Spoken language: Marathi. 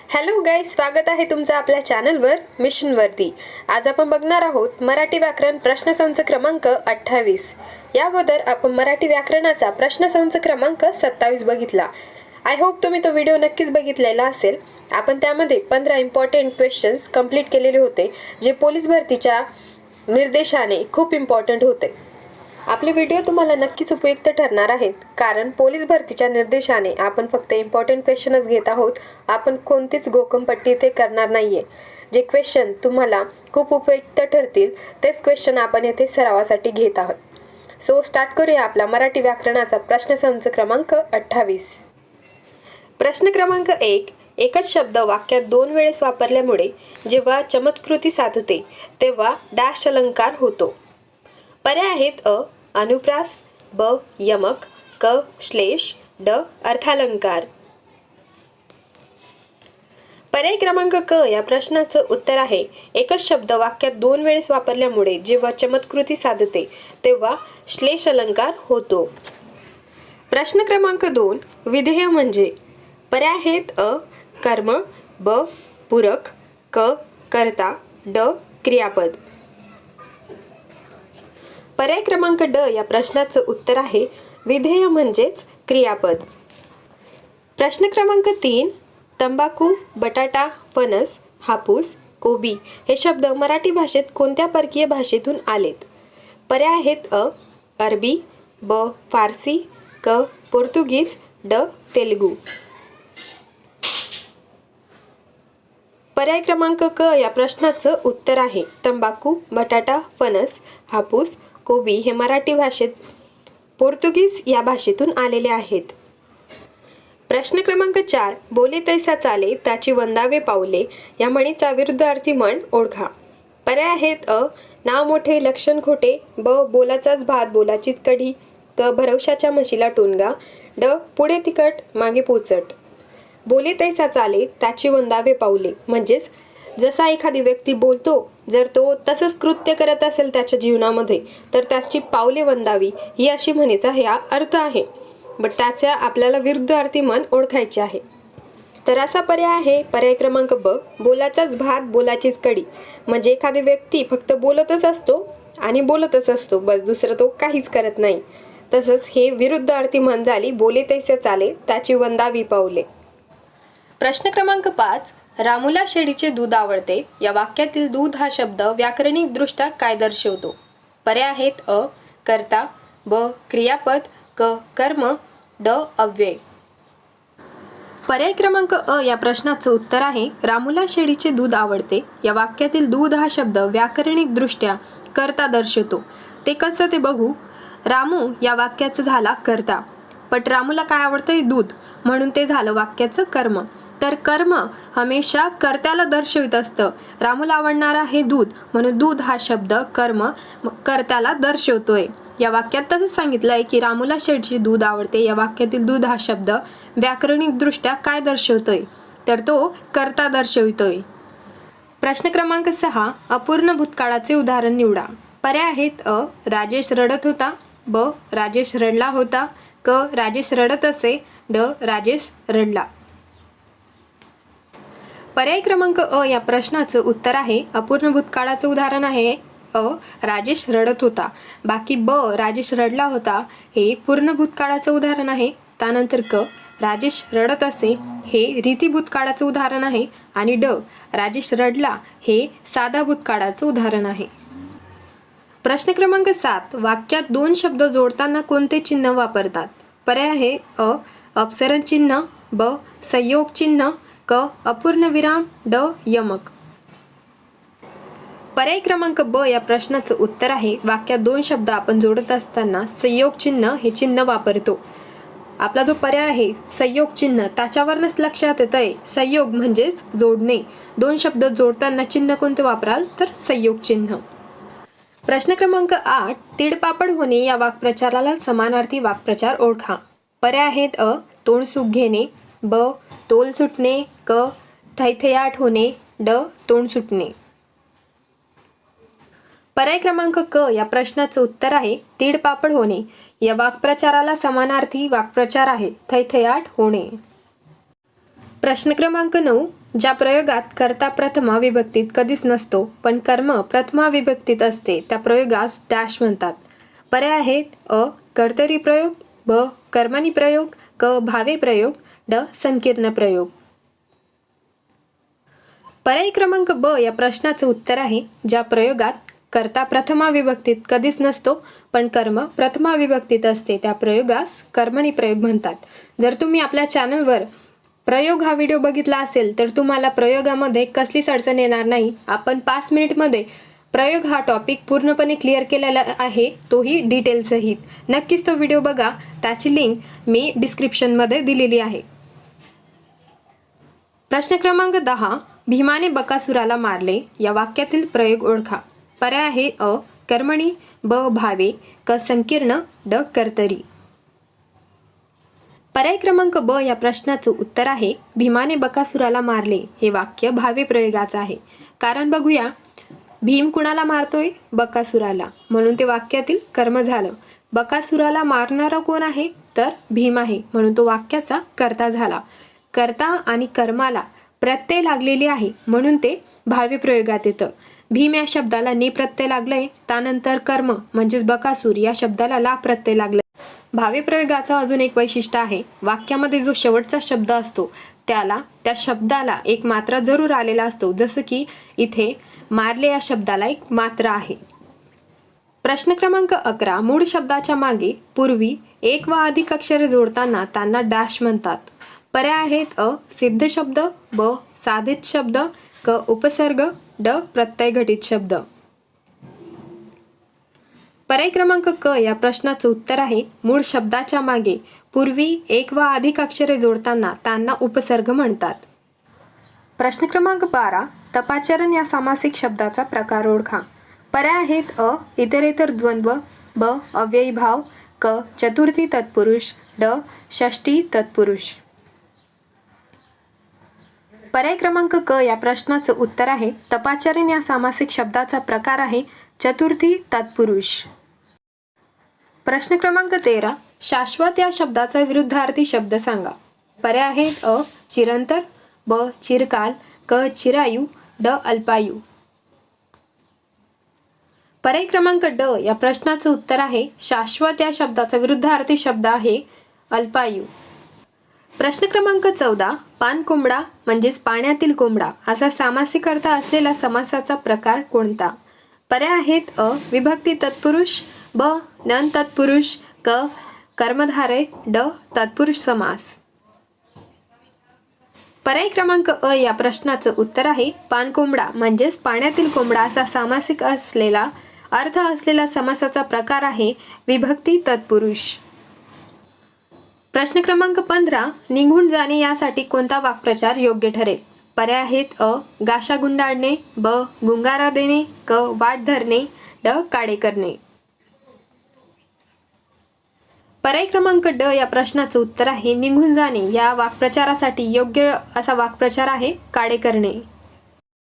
हॅलो गाईज, स्वागत आहे तुमचं आपल्या चॅनलवर मिशनवरती। आज आपण बघणार आहोत मराठी व्याकरण प्रश्नसंच क्रमांक 28। या अगोदर आपण मराठी व्याकरणाचा प्रश्नसंच क्रमांक 27 बघितला। आय होप तुम्ही तो व्हिडिओ नक्कीच बघितलेला असेल। आपण त्यामध्ये 15 इम्पॉर्टंट क्वेश्चन्स कंप्लीट केलेले होते, जे पोलीस भरतीच्या निर्देशाने खूप इम्पॉर्टंट होते। आपले व्हिडिओ तुम्हाला नक्कीच उपयुक्त ठरणार आहेत, कारण पोलीस भरतीच्या निर्देशाने आपण फक्त इम्पॉर्टंट क्वेश्चनच घेत आहोत। आपण कोणतीच गोकमपट्टी इथे करणार नाहीये। जे क्वेश्चन तुम्हाला खूप उपयुक्त ठरतील तेच क्वेश्चन आपण येथे सरावासाठी घेत आहोत। सो स्टार्ट करूया आपला मराठी व्याकरणाचा प्रश्नसंच क्रमांक 28। प्रश्न क्रमांक 1। एकच शब्द वाक्यात 2 वेळेस वापरल्यामुळे जेव्हा चमत्कृती साधते तेव्हा डॅश अलंकार होतो। पर्याय आहेत अ अनुप्रास, ब यमक, क श्लेष, ड अर्थालंकार। पर्याय क्रमांक क या प्रश्नाचं उत्तर आहे एकच शब्द वाक्यात 2 वेळेस वापरल्यामुळे जेव्हा चमत्कृती साधते तेव्हा श्लेष अलंकार होतो। प्रश्न क्रमांक 2। विधेय म्हणजे पर्याय आहेत अ कर्म, ब पूरक, क कर्ता, ड क्रियापद। पर्याय क्रमांक ड या प्रश्नाचं उत्तर आहे विधेय म्हणजेच क्रियापद। प्रश्न क्रमांक 3। तंबाखू, बटाटा, फणस, हापूस, कोबी हे शब्द मराठी भाषेत कोणत्या परकीय भाषेतून आलेत? पर्याय आहेत अ अरबी, ब फारसी, क पोर्तुगीज, ड तेलुगू। पर्याय क्रमांक क या प्रश्नाचं उत्तर आहे तंबाखू, बटाटा, फणस, हापूस, कोबी हे मराठी भाषेत पोर्तुगीज या भाषेतून आलेले आहेत। प्रश्न क्रमांक 4। बोले तैसा चाले त्याची वंदावे पाऊले या म्हणीचा विरुद्धार्थी म्हण ओळखा। पर्याय आहेत अ नाव मोठे लक्षण खोटे, ब बोलाचाच भात बोलाचीच कढी, क भरवशाच्या म्हशीला टोनगा, ड पुढे तिखट मागे पोचट। बोले तैसा चाले त्याची वंदावे पाऊले म्हणजेच जसा एखादी व्यक्ती बोलतो, जर तो तसंच कृत्य करत असेल त्याच्या जीवनामध्ये तर त्याची पावले वंदावी ही अशी म्हणीचा हा अर्थ आहे। बट त्याच्या आपल्याला विरुद्धार्थी म्हण ओळखायची आहे। तर असा पर्याय आहे पर्याय क्रमांक ब बोलाचाच भात बोलाचीच कढी। म्हणजे एखादी व्यक्ती फक्त बोलतच असतो आणि बोलतच असतो, बस दुसरं तो काहीच करत नाही। तसंच हे विरुद्धार्थी म्हण झाली बोले तैसे चाले त्याची वंदावी पाऊले। प्रश्न क्रमांक 5। रामूला शेळीचे दूध आवडते या वाक्यातील दूध हा शब्द व्याकरणिक दृष्ट्या काय दर्शवतो? पर्याय आहेत अ कर्ता, ब क्रियापद, क कर्म, ड अव्यय। पर्याय क्रमांक अ या प्रश्नाचं उत्तर आहे रामूला शेळीचे दूध आवडते या वाक्यातील दूध हा शब्द व्याकरणिक दृष्ट्या कर्ता दर्शवतो। ते कसं ते बघू। रामू या वाक्याचं झाला कर्ता, पण रामूला काय आवडतं? दूध, म्हणून ते झालं वाक्याचं कर्म। तर कर्म हमेशा कर्त्याला दर्शवित असतं। रामूला आवडणार आहे दूध, म्हणून दूध हा शब्द कर्म कर्त्याला दर्शवतोय। या वाक्यात तसंच सांगितलंय की रामूला शेळीचे दूध आवडते या वाक्यातील दूध हा शब्द व्याकरणिक दृष्ट्या काय दर्शवतोय? तर तो कर्ता दर्शवितोय। प्रश्न क्रमांक 6। अपूर्ण भूतकाळाचे उदाहरण निवडा। पर्याय आहेत अ राजेश रडत होता, ब राजेश रडला होता, क राजेश रडत असे, ड राजेश रडला। पर्याय क्रमांक अ या प्रश्नाचं उत्तर आहे अपूर्ण भूतकाळाचं उदाहरण आहे अ राजेश रडत होता। बाकी ब राजेश रडला होता हे पूर्ण भूतकाळाचं उदाहरण आहे। त्यानंतर क राजेश रडत असे हे रीती भूतकाळाचं उदाहरण आहे आणि ड राजेश रडला हे साधा भूतकाळाचं उदाहरण आहे। प्रश्न क्रमांक 7। वाक्यात 2 शब्द जोडताना कोणते चिन्ह वापरतात? पर्याय आहे अ अपसरण चिन्ह, ब संयोग चिन्ह, क अपूर्णविराम, ड यमक। पर्याय क्रमांक ब या प्रश्नाचं उत्तर आहे वाक्यात 2 शब्द आपण जोडत असताना संयोग चिन्ह हे चिन्ह वापरतो। आपला जो पर्याय आहे संयोग चिन्ह त्याच्यावरच लक्षात येतंय संयोग म्हणजेच जोडणे। 2 शब्द जोडताना चिन्ह कोणते वापराल? तर संयोग चिन्ह। प्रश्न क्रमांक 8। तीडपापड होणे या वाक्प्रचाराला समानार्थी वाक्प्रचार ओळखा। पर्याय आहेत अ तोंड सुख घेणे, ब तोल सुटणे, क थैथयाट होणे, ड तोंड सुटणे। पर्याय क्रमांक क या प्रश्नाचं उत्तर आहे तीडपापड होणे या वाक्प्रचाराला समानार्थी वाक्प्रचार आहे थैथयाट होणे। प्रश्न क्रमांक 9। ज्या प्रयोगात कर्ता प्रथमा विभक्तीत कधीच नसतो पण कर्म प्रथमा विभक्तीत असते त्या प्रयोगास डॅश म्हणतात. पर्याय आहेत अ. कर्तरी प्रयोग, ब. कर्मणी प्रयोग, क. भावे प्रयोग, ड. संकीर्ण प्रयोग. पर्याय क्रमांक ब या प्रश्नाचं उत्तर आहे ज्या प्रयोगात कर्ता प्रथमा विभक्तीत कधीच नसतो पण कर्म प्रथमा विभक्तीत असते त्या प्रयोगास कर्मणी प्रयोग म्हणतात. जर तुम्ही आपल्या चॅनलवर प्रयोग हा व्हिडिओ बघितला असेल तर तुम्हाला प्रयोगामध्ये कसलीच अडचण येणार नाही. आपण 5 मिनिटमध्ये प्रयोग हा टॉपिक पूर्णपणे क्लिअर केलेला आहे, तोही डिटेल सहित. नक्कीच तो व्हिडिओ बघा, त्याची लिंक मी डिस्क्रिप्शनमध्ये दिलेली आहे. प्रश्न क्रमांक 10. भीमाने बकासुराला मारले या वाक्यातील प्रयोग ओळखा. पर्याय आहे अ. कर्मणी, ब. भावे, क. संकीर्ण, ड. कर्तरी. पर्याय क्रमांक ब या प्रश्नाचं उत्तर आहे भीमाने बकासुराला मारले हे वाक्य भावे प्रयोगाचं आहे. कारण बघूया, भीम कुणाला मारतोय? बकासुराला, म्हणून ते वाक्यातील कर्म झालं. बकासुराला मारणारा कोण आहे? तर भीम आहे, म्हणून तो वाक्याचा कर्ता झाला. कर्ता आणि कर्माला प्रत्यय लागलेली आहे म्हणून ते भावे प्रयोगात येतं. भीम या शब्दाला नि प्रत्यय लागलंय, त्यानंतर कर्म म्हणजेच बकासूर या शब्दाला ला प्रत्यय लागलाय. भावे प्रयोगाचं अजून एक वैशिष्ट्य आहे, वाक्यामध्ये जो शेवटचा शब्द असतो त्या शब्दाला एक मात्रा जरूर आलेला असतो. जसं की इथे मारले या शब्दाला एक मात्रा आहे. प्रश्न क्रमांक 11. मूळ शब्दाच्या मागे पूर्वी एक व अधिक अक्षरे जोडताना त्यांना डॅश म्हणतात. पर्याय आहेत अ. सिद्ध शब्द, ब. साधित शब्द, क. उपसर्ग, ड. प्रत्यय घटित शब्द. पर्याय क्रमांक क या प्रश्नाचं उत्तर आहे मूळ शब्दाच्या मागे पूर्वी एक व अधिक अक्षरे जोडताना त्यांना उपसर्ग म्हणतात. प्रश्न क्रमांक 12. तपाचरण या सामासिक शब्दाचा प्रकार ओळखा. पर्याय आहेत अ. इतरेतर द्वंद्व, ब. अव्ययीभाव, क. चतुर्थी तत्पुरुष, ड. षष्ठी तत्पुरुष. पर्याय क्रमांक क या प्रश्नाचं उत्तर आहे तपाचरण या सामासिक शब्दाचा प्रकार आहे चतुर्थी तत्पुरुष. प्रश्न क्रमांक 13. शाश्वत या शब्दाचा विरुद्धार्थी शब्द सांगा. पर्याय आहेत अ. चिरंतर, ब. चिरकाल, क. चिरायू, ड. अल्पायू. पर्याय क्रमांक ड या प्रश्नाचं उत्तर आहे शाश्वत या शब्दाचा विरुद्धार्थी शब्द आहे अल्पायू. प्रश्न क्रमांक 14. पान कोंबडा म्हणजेच पाण्यातील कोंबडा असा सामासिक अर्थ असलेला समासाचा प्रकार कोणता? पर्याय आहेत अ. विभक्ती तत्पुरुष, ब. नन तत्पुरुष, क. कर्मधारय, ड. तत्पुरुष समास. पर्याय क्रमांक अ या प्रश्नाचं उत्तर आहे पानकोंबडा म्हणजेच पाण्यातील कोंबडा असा सामासिक असलेला अर्थ असलेला समासाचा प्रकार आहे विभक्ती तत्पुरुष. प्रश्न क्रमांक 15. निघून जाणे यासाठी कोणता वाक्प्रचार योग्य ठरेल? पर्याय आहेत अ. गाशा गुंडाळणे, ब. गुंगारा देणे, क. वाट धरणे, ड. काडे करणे. पर्याय क्रमांक ड या प्रश्नाचं उत्तर आहे निघून जाणे या वाक्प्रचारासाठी योग्य असा वाक्प्रचार आहे काडे करणे.